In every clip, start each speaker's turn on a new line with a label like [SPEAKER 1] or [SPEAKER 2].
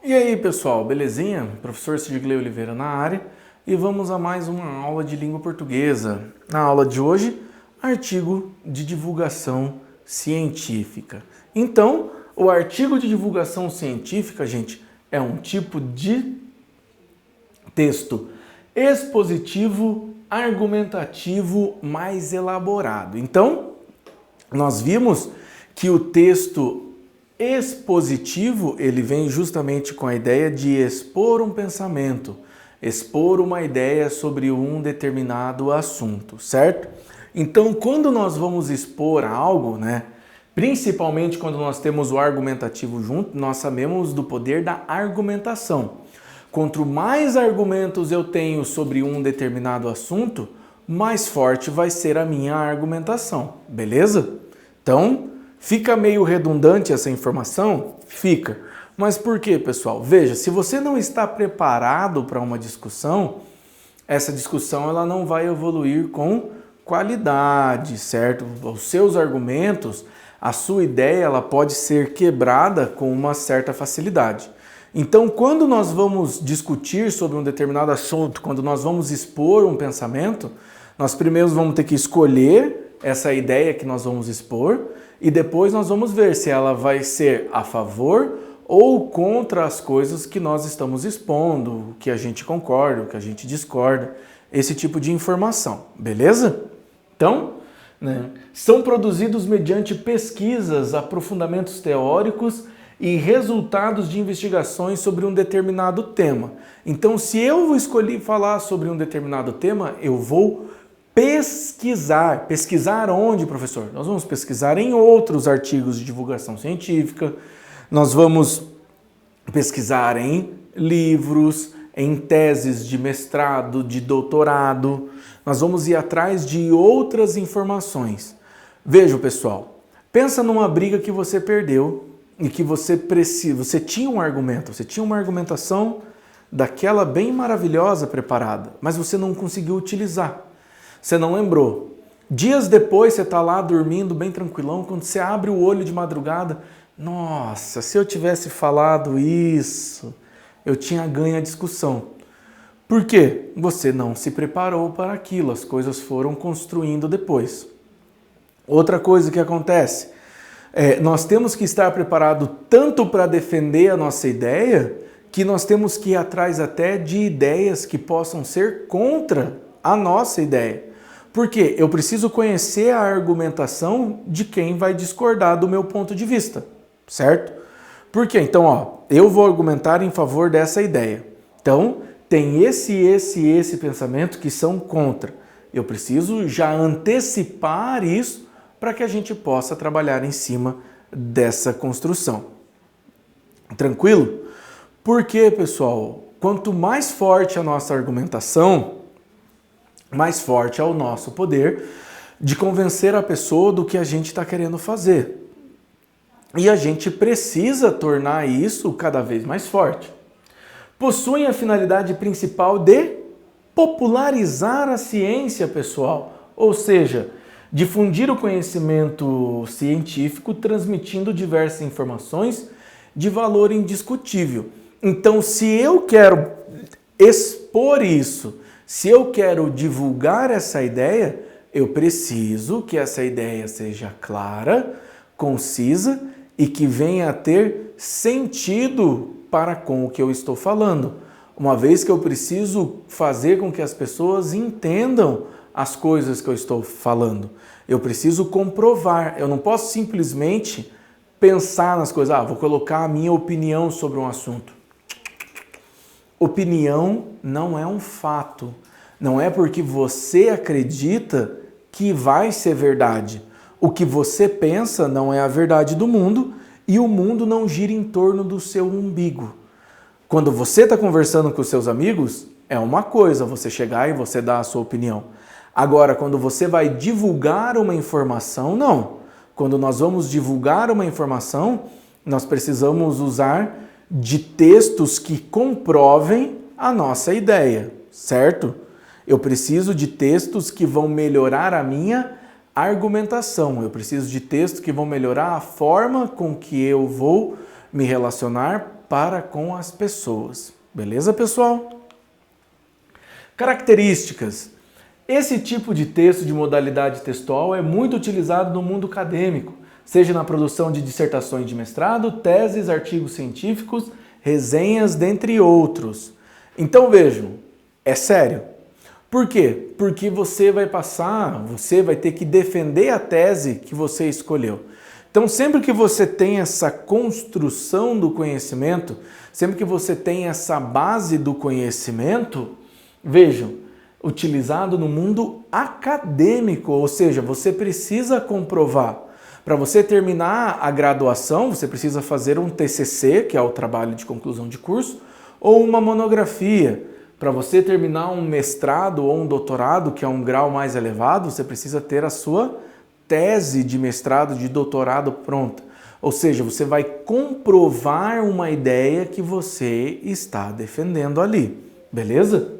[SPEAKER 1] E aí, pessoal, belezinha? Professor Sidgley Oliveira na área e vamos a mais uma aula de língua portuguesa. Na aula de hoje, artigo de divulgação científica. Então, o artigo de divulgação científica, gente, é um tipo de texto expositivo, argumentativo mais elaborado. Então, nós vimos que o texto expositivo, ele vem justamente com a ideia de expor um pensamento, expor uma ideia sobre um determinado assunto, certo? Então, quando nós vamos expor algo, né, principalmente quando nós temos o argumentativo junto, nós sabemos do poder da argumentação. Quanto mais argumentos eu tenho sobre um determinado assunto, mais forte vai ser a minha argumentação, beleza? Então, fica meio redundante essa informação? Fica. Mas por quê, pessoal? Veja, se você não está preparado para uma discussão, essa discussão ela não vai evoluir com qualidade, certo? Os seus argumentos, a sua ideia, ela pode ser quebrada com uma certa facilidade. Então, quando nós vamos discutir sobre um determinado assunto, quando nós vamos expor um pensamento, nós primeiro vamos ter que escolher essa ideia que nós vamos expor e depois nós vamos ver se ela vai ser a favor ou contra as coisas que nós estamos expondo, o que a gente concorda, o que a gente discorda, esse tipo de informação, beleza? Então, são produzidos mediante pesquisas, aprofundamentos teóricos e resultados de investigações sobre um determinado tema. Então, se eu escolhi falar sobre um determinado tema, eu vou pesquisar. Pesquisar onde, professor? Nós vamos pesquisar em outros artigos de divulgação científica, nós vamos pesquisar em livros, em teses de mestrado, de doutorado, nós vamos ir atrás de outras informações. Veja, pessoal, pensa numa briga que você perdeu e que você tinha um argumento, você tinha uma argumentação daquela bem maravilhosa preparada, mas você não conseguiu utilizar. Você não lembrou. Dias depois você está lá dormindo bem tranquilão, quando você abre o olho de madrugada, nossa, se eu tivesse falado isso, eu tinha ganho a discussão. Por quê? Você não se preparou para aquilo, as coisas foram construindo depois. Outra coisa que acontece, nós temos que estar preparado tanto para defender a nossa ideia, que nós temos que ir atrás até de ideias que possam ser contra a nossa ideia. Porque eu preciso conhecer a argumentação de quem vai discordar do meu ponto de vista, certo? Por quê? Então, eu vou argumentar em favor dessa ideia. Então, tem esse pensamento que são contra. Eu preciso já antecipar isso para que a gente possa trabalhar em cima dessa construção. Tranquilo? Porque, pessoal, quanto mais forte a nossa argumentação, mais forte é o nosso poder de convencer a pessoa do que a gente está querendo fazer. E a gente precisa tornar isso cada vez mais forte. Possuem a finalidade principal de popularizar a ciência, pessoal, ou seja, difundir o conhecimento científico, transmitindo diversas informações de valor indiscutível. Então, se eu quero expor isso, se eu quero divulgar essa ideia, eu preciso que essa ideia seja clara, concisa e que venha a ter sentido para com o que eu estou falando. Uma vez que eu preciso fazer com que as pessoas entendam as coisas que eu estou falando. Eu preciso comprovar, eu não posso simplesmente pensar nas coisas, vou colocar a minha opinião sobre um assunto. Opinião não é um fato. Não é porque você acredita que vai ser verdade. O que você pensa não é a verdade do mundo e o mundo não gira em torno do seu umbigo. Quando você está conversando com os seus amigos, é uma coisa você chegar e você dar a sua opinião. Agora, quando você vai divulgar uma informação, não. Quando nós vamos divulgar uma informação, nós precisamos usar de textos que comprovem a nossa ideia, certo? Eu preciso de textos que vão melhorar a minha argumentação. Eu preciso de textos que vão melhorar a forma com que eu vou me relacionar para com as pessoas. Beleza, pessoal? Características. Esse tipo de texto de modalidade textual é muito utilizado no mundo acadêmico, seja na produção de dissertações de mestrado, teses, artigos científicos, resenhas, dentre outros. Então vejam, é sério. Por quê? Porque você vai ter que defender a tese que você escolheu. Então, sempre que você tem essa construção do conhecimento, sempre que você tem essa base do conhecimento, vejam, utilizado no mundo acadêmico, ou seja, você precisa comprovar. Para você terminar a graduação, você precisa fazer um TCC, que é o trabalho de conclusão de curso, ou uma monografia. Para você terminar um mestrado ou um doutorado, que é um grau mais elevado, você precisa ter a sua tese de mestrado, de doutorado pronta. Ou seja, você vai comprovar uma ideia que você está defendendo ali. Beleza?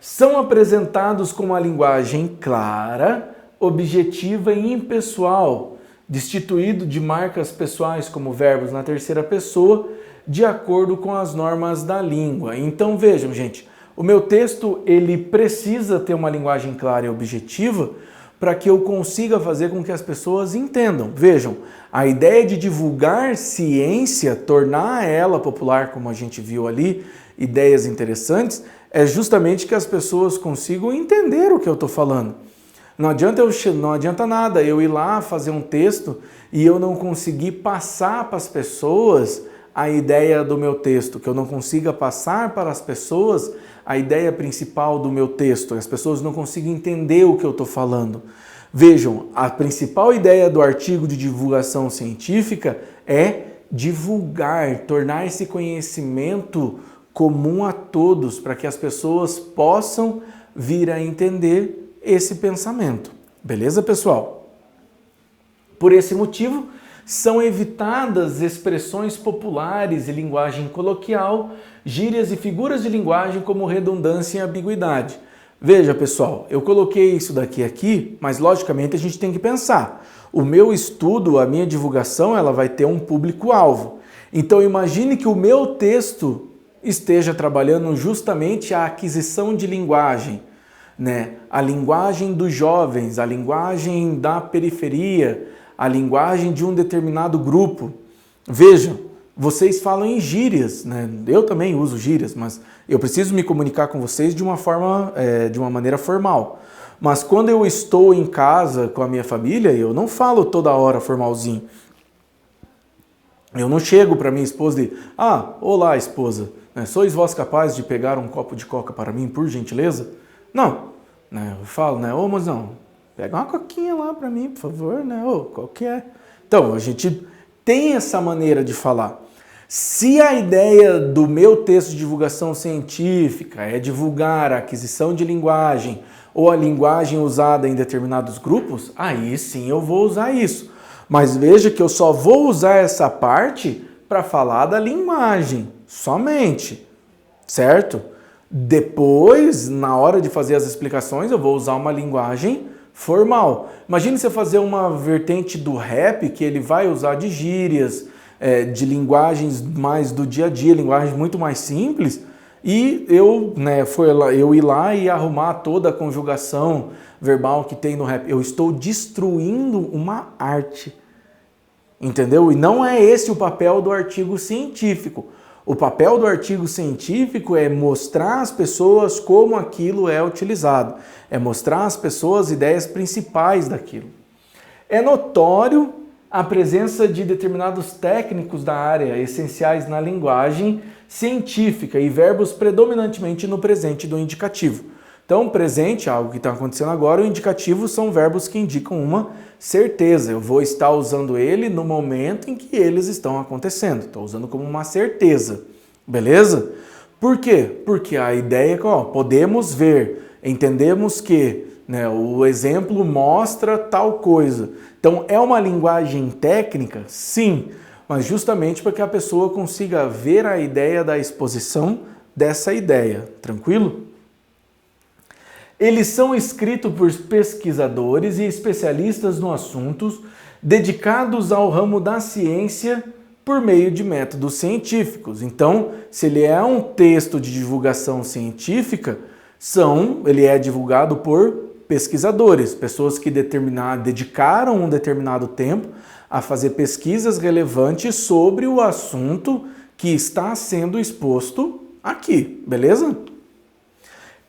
[SPEAKER 1] São apresentados com uma linguagem clara, objetiva e impessoal, destituído de marcas pessoais como verbos na terceira pessoa, de acordo com as normas da língua. Então vejam, gente, o meu texto ele precisa ter uma linguagem clara e objetiva para que eu consiga fazer com que as pessoas entendam. Vejam, a ideia de divulgar ciência, tornar ela popular, como a gente viu ali, ideias interessantes, é justamente que as pessoas consigam entender o que eu estou falando. Não adianta nada eu ir lá fazer um texto e eu não conseguir passar para as pessoas a ideia do meu texto, que eu não consiga passar para as pessoas a ideia principal do meu texto, as pessoas não conseguem entender o que eu estou falando. Vejam, a principal ideia do artigo de divulgação científica é divulgar, tornar esse conhecimento comum a todos, para que as pessoas possam vir a entender esse pensamento. Beleza, pessoal? Por esse motivo, são evitadas expressões populares e linguagem coloquial, gírias e figuras de linguagem como redundância e ambiguidade. Veja, pessoal, eu coloquei isso daqui aqui, mas logicamente a gente tem que pensar. O meu estudo, a minha divulgação, ela vai ter um público-alvo. Então imagine que o meu texto esteja trabalhando justamente a aquisição de linguagem, né? A linguagem dos jovens, a linguagem da periferia, a linguagem de um determinado grupo. Vejam, vocês falam em gírias, né? Eu também uso gírias, mas eu preciso me comunicar com vocês de uma maneira formal. Mas quando eu estou em casa com a minha família, eu não falo toda hora formalzinho. Eu não chego para minha esposa e olá, esposa, sois vós capazes de pegar um copo de coca para mim, por gentileza? Não, né? Eu falo, né? Ô, mozão, pega uma coquinha lá para mim, por favor, né? Ô, qual que é? Então, a gente tem essa maneira de falar. Se a ideia do meu texto de divulgação científica é divulgar a aquisição de linguagem ou a linguagem usada em determinados grupos, aí sim eu vou usar isso. Mas veja que eu só vou usar essa parte para falar da linguagem, somente, certo? Depois, na hora de fazer as explicações, eu vou usar uma linguagem formal. Imagine você fazer uma vertente do rap que ele vai usar de gírias, de linguagens mais do dia a dia, linguagens muito mais simples, e eu ir lá e arrumar toda a conjugação verbal que tem no rap. Eu estou destruindo uma arte, entendeu? E não é esse o papel do artigo científico. O papel do artigo científico é mostrar às pessoas como aquilo é utilizado, é mostrar às pessoas ideias principais daquilo. É notório a presença de determinados técnicos da área essenciais na linguagem científica e verbos predominantemente no presente do indicativo. Então, presente, algo que está acontecendo agora, o indicativo são verbos que indicam uma certeza. Eu vou estar usando ele no momento em que eles estão acontecendo. Estou usando como uma certeza. Beleza? Por quê? Porque a ideia é que podemos ver, entendemos que o exemplo mostra tal coisa. Então, é uma linguagem técnica? Sim, mas justamente para que a pessoa consiga ver a ideia da exposição dessa ideia. Tranquilo? Eles são escritos por pesquisadores e especialistas no assunto, dedicados ao ramo da ciência por meio de métodos científicos. Então, se ele é um texto de divulgação científica, ele é divulgado por pesquisadores, pessoas que dedicaram um determinado tempo a fazer pesquisas relevantes sobre o assunto que está sendo exposto aqui, beleza?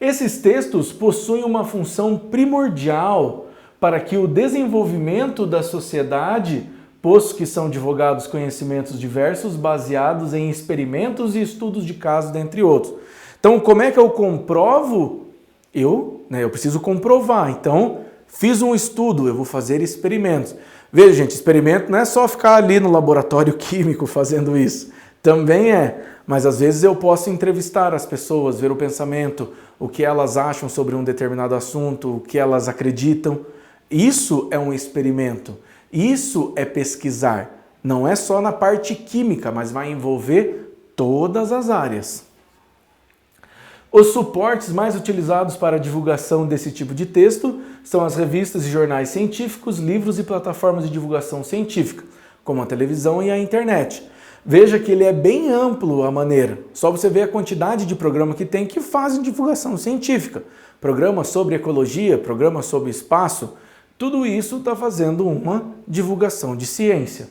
[SPEAKER 1] Esses textos possuem uma função primordial para que o desenvolvimento da sociedade, posto que são divulgados conhecimentos diversos baseados em experimentos e estudos de casos, dentre outros. Então, como é que eu comprovo? Eu preciso comprovar. Então, fiz um estudo, eu vou fazer experimentos. Veja, gente, experimento não é só ficar ali no laboratório químico fazendo isso. Também é, mas às vezes eu posso entrevistar as pessoas, ver o pensamento, o que elas acham sobre um determinado assunto, o que elas acreditam. Isso é um experimento. Isso é pesquisar. Não é só na parte química, mas vai envolver todas as áreas. Os suportes mais utilizados para a divulgação desse tipo de texto são as revistas e jornais científicos, livros e plataformas de divulgação científica, como a televisão e a internet. Veja que ele é bem amplo a maneira. Só você ver a quantidade de programa que tem que fazem divulgação científica. Programa sobre ecologia, programa sobre espaço, tudo isso está fazendo uma divulgação de ciência.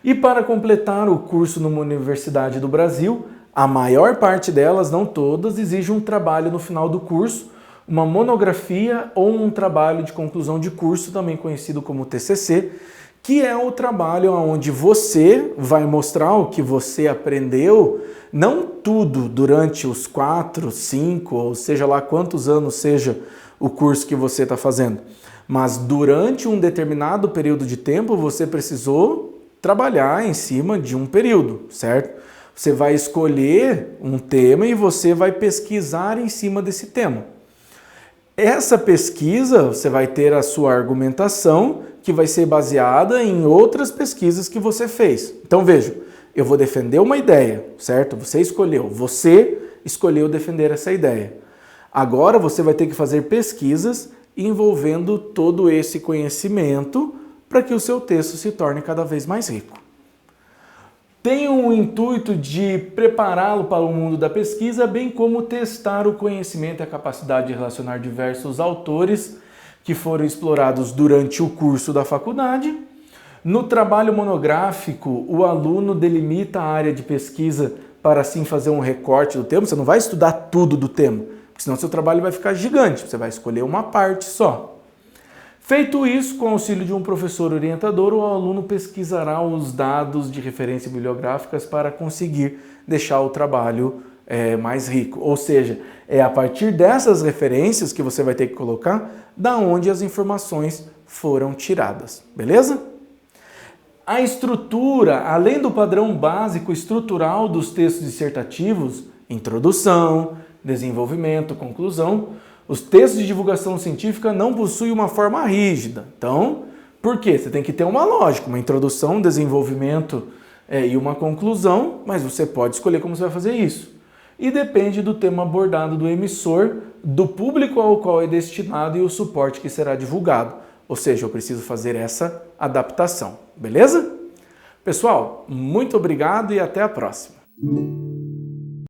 [SPEAKER 1] E para completar o curso numa universidade do Brasil, a maior parte delas, não todas, exige um trabalho no final do curso, uma monografia ou um trabalho de conclusão de curso, também conhecido como TCC, que é o trabalho onde você vai mostrar o que você aprendeu, não tudo durante os 4, 5, ou seja lá quantos anos seja o curso que você está fazendo, mas durante um determinado período de tempo você precisou trabalhar em cima de um período, certo? Você vai escolher um tema e você vai pesquisar em cima desse tema. Essa pesquisa, você vai ter a sua argumentação, que vai ser baseada em outras pesquisas que você fez. Então veja, eu vou defender uma ideia, certo? Você escolheu defender essa ideia. Agora você vai ter que fazer pesquisas envolvendo todo esse conhecimento para que o seu texto se torne cada vez mais rico. Tem o intuito de prepará-lo para o mundo da pesquisa, bem como testar o conhecimento e a capacidade de relacionar diversos autores que foram explorados durante o curso da faculdade. No trabalho monográfico, o aluno delimita a área de pesquisa para assim fazer um recorte do tema. Você não vai estudar tudo do tema, porque senão seu trabalho vai ficar gigante, você vai escolher uma parte só. Feito isso, com o auxílio de um professor orientador, o aluno pesquisará os dados de referência bibliográficas para conseguir deixar o trabalho mais rico. Ou seja, é a partir dessas referências que você vai ter que colocar da onde as informações foram tiradas, beleza? A estrutura, além do padrão básico estrutural dos textos dissertativos, introdução, desenvolvimento, conclusão, os textos de divulgação científica não possuem uma forma rígida. Então, por quê? Você tem que ter uma lógica, uma introdução, um desenvolvimento e uma conclusão, mas você pode escolher como você vai fazer isso. E depende do tema abordado do emissor, do público ao qual é destinado e o suporte que será divulgado. Ou seja, eu preciso fazer essa adaptação, beleza? Pessoal, muito obrigado e até a próxima.